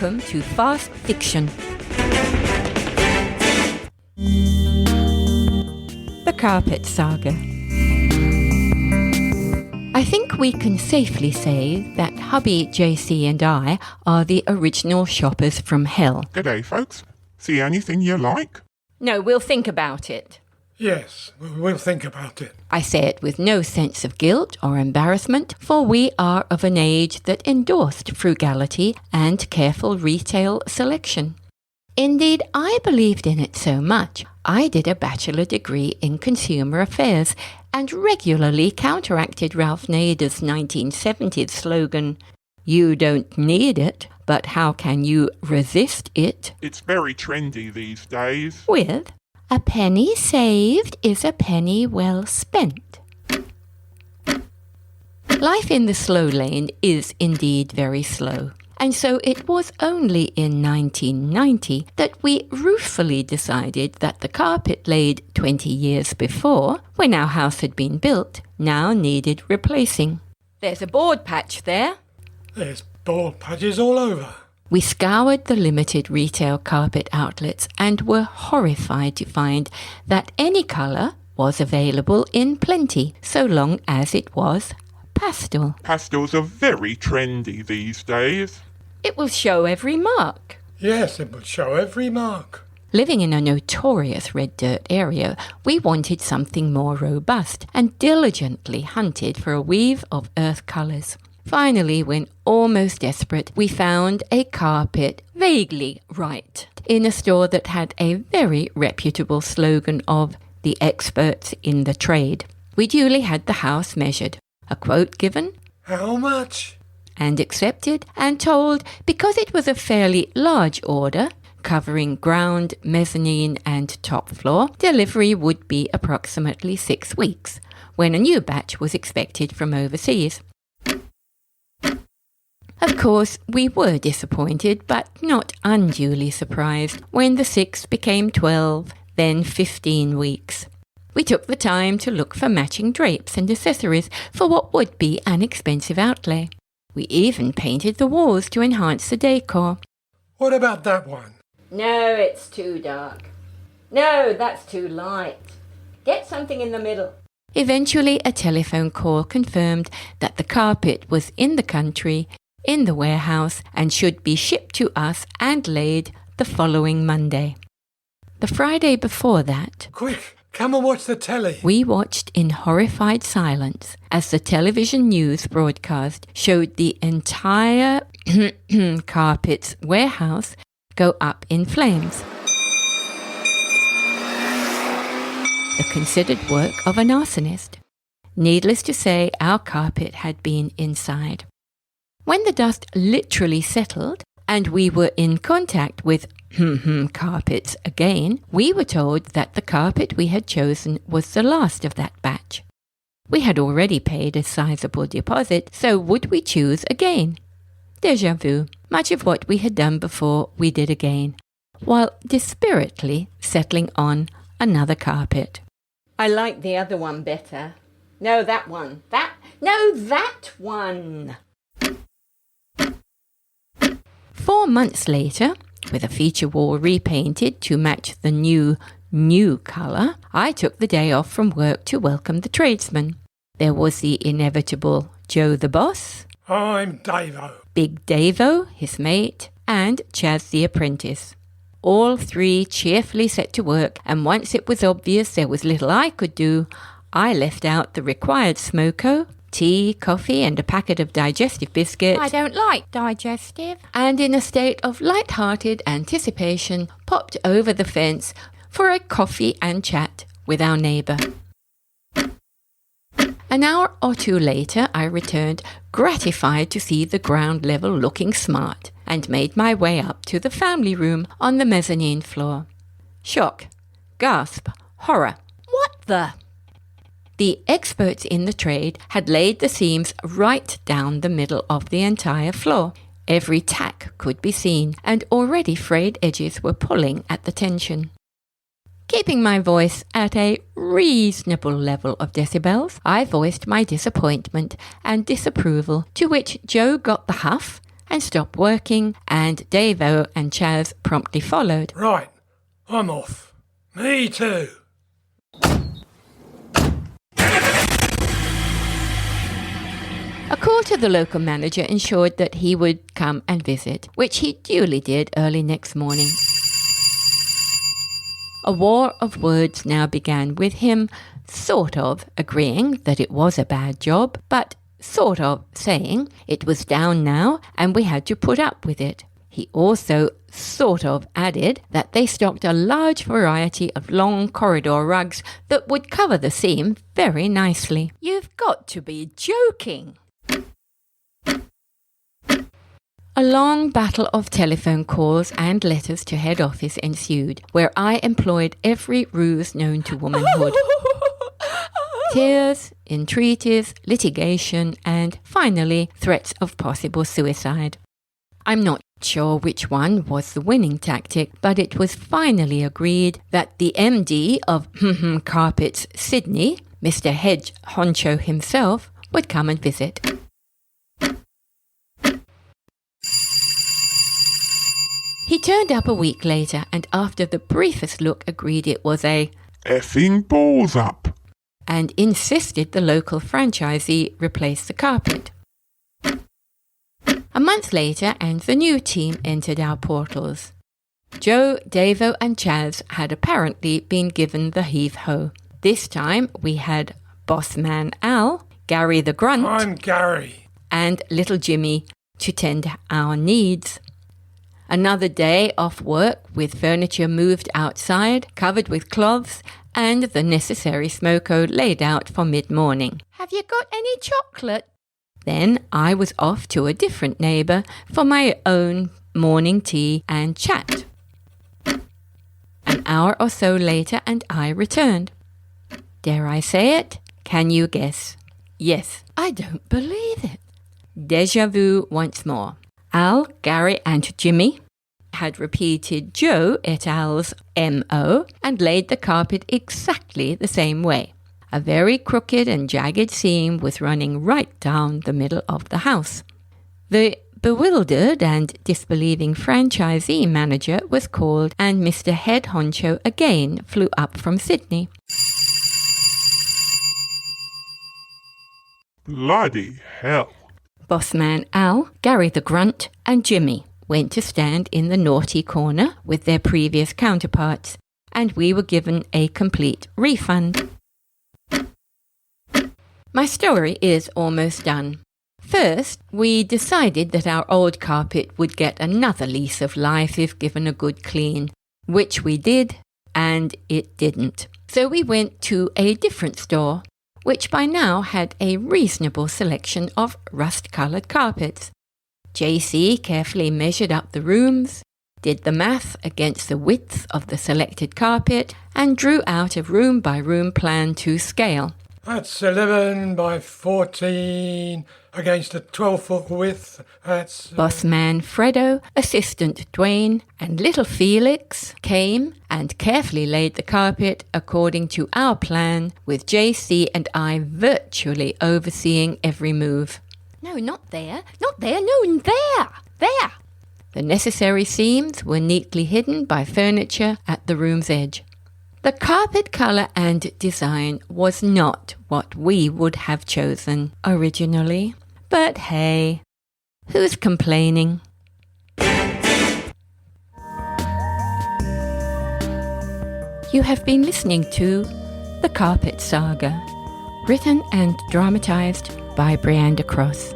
Welcome to Fast Fiction. The Carpet Saga. I think we can safely say that hubby JC and I are the original shoppers from hell. G'day, folks. See anything you like? No, we'll think about it. Yes, we'll think about it. I say it with no sense of guilt or embarrassment, for we are of an age that endorsed frugality and careful retail selection. Indeed, I believed in it so much, I did a bachelor degree in consumer affairs and regularly counteracted Ralph Nader's 1970s slogan, "You don't need it, but how can you resist it?" It's very trendy these days. With, "A penny saved is a penny well spent." Life in the slow lane is indeed very slow. And so it was only in 1990 that we ruefully decided that the carpet laid 20 years before, when our house had been built, now needed replacing. There's a board patch there. There's board patches all over. We scoured the limited retail carpet outlets and were horrified to find that any colour was available in plenty, so long as it was pastel. Pastels are very trendy these days. It will show every mark. Yes, it will show every mark. Living in a notorious red dirt area, we wanted something more robust and diligently hunted for a weave of earth colours. Finally, when almost desperate, we found a carpet vaguely right in a store that had a very reputable slogan of "the experts in the trade." We duly had the house measured, a quote given, How much? and accepted, and told because it was a fairly large order, covering ground, mezzanine and top floor, delivery would be approximately 6 weeks, when a new batch was expected from overseas. Of course, we were disappointed, but not unduly surprised, when the 6 became 12, then 15 weeks. We took the time to look for matching drapes and accessories for what would be an expensive outlay. We even painted the walls to enhance the decor. What about that one? No, it's too dark. No, that's too light. Get something in the middle. Eventually, a telephone call confirmed that the carpet was in the country, in the warehouse, and should be shipped to us and laid the following Monday. The Friday before that, Quick, come and watch the telly. we watched in horrified silence as the television news broadcast showed the entire carpet's warehouse go up in flames. The considered work of an arsonist. Needless to say, our carpet had been inside. When the dust literally settled and we were in contact with carpets again, we were told that the carpet we had chosen was the last of that batch. We had already paid a sizable deposit, so would we choose again? Déjà vu. Much of what we had done before we did again, while dispiritedly settling on another carpet. I like the other one better. No, that one. That one. 4 months later, with a feature wall repainted to match the new colour, I took the day off from work to welcome the tradesmen. There was the inevitable Joe the boss, I'm Davo. Big Davo, his mate, and Chaz the apprentice. All 3 cheerfully set to work, and once it was obvious there was little I could do, I left out the required smoko, tea, coffee, and a packet of digestive biscuits. I don't like digestive. And in a state of light-hearted anticipation, popped over the fence for a coffee and chat with our neighbour. An hour or 2 later, I returned, gratified to see the ground level looking smart, and made my way up to the family room on the mezzanine floor. Shock, gasp, horror. What the? The experts in the trade had laid the seams right down the middle of the entire floor. Every tack could be seen, and already frayed edges were pulling at the tension. Keeping my voice at a reasonable level of decibels, I voiced my disappointment and disapproval, to which Joe got the huff and stopped working, and Davo and Chaz promptly followed. Right, I'm off. Me too. A call to the local manager ensured that he would come and visit, which he duly did early next morning. A war of words now began, with him sort of agreeing that it was a bad job, but sort of saying it was down now and we had to put up with it. He also sort of added that they stocked a large variety of long corridor rugs that would cover the seam very nicely. You've got to be joking! A long battle of telephone calls and letters to head office ensued, where I employed every ruse known to womanhood. Tears, entreaties, litigation, and finally threats of possible suicide. I'm not sure which one was the winning tactic, but it was finally agreed that the MD of Carpets Sydney, Mr. Head Honcho himself, would come and visit. He turned up a week later and after the briefest look agreed it was a effing balls up. And insisted the local franchisee replace the carpet. A month later and the new team entered our portals. Joe, Davo and Chaz had apparently been given the heave-ho. This time we had boss man Al, Gary the Grunt, I'm Gary. and little Jimmy to tend our needs. Another day off work with furniture moved outside, covered with cloths, and the necessary smoko laid out for mid-morning. Have you got any chocolate? Then I was off to a different neighbour for my own morning tea and chat. An hour or so later and I returned. Dare I say it? Can you guess? Yes, I don't believe it. Deja vu once more. Al, Gary and Jimmy had repeated Joe et al.'s M.O. and laid the carpet exactly the same way. A very crooked and jagged seam was running right down the middle of the house. The bewildered and disbelieving franchisee manager was called and Mr. Head Honcho again flew up from Sydney. Bloody hell. Bossman Al, Gary the Grunt and Jimmy went to stand in the naughty corner with their previous counterparts, and we were given a complete refund. My story is almost done. First, we decided that our old carpet would get another lease of life if given a good clean, which we did, and it didn't. So we went to a different store, which by now had a reasonable selection of rust-coloured carpets. JC carefully measured up the rooms, did the math against the width of the selected carpet, and drew out a room-by-room plan to scale. That's 11 by 14 against a 12-foot width. That's... Bossman Fredo, assistant Dwayne, and little Felix came and carefully laid the carpet according to our plan, with JC and I virtually overseeing every move. No, not there, no, there! The necessary seams were neatly hidden by furniture at the room's edge. The carpet colour and design was not what we would have chosen originally. But hey, who's complaining? You have been listening to The Carpet Saga, written and dramatised by Brianda Cross.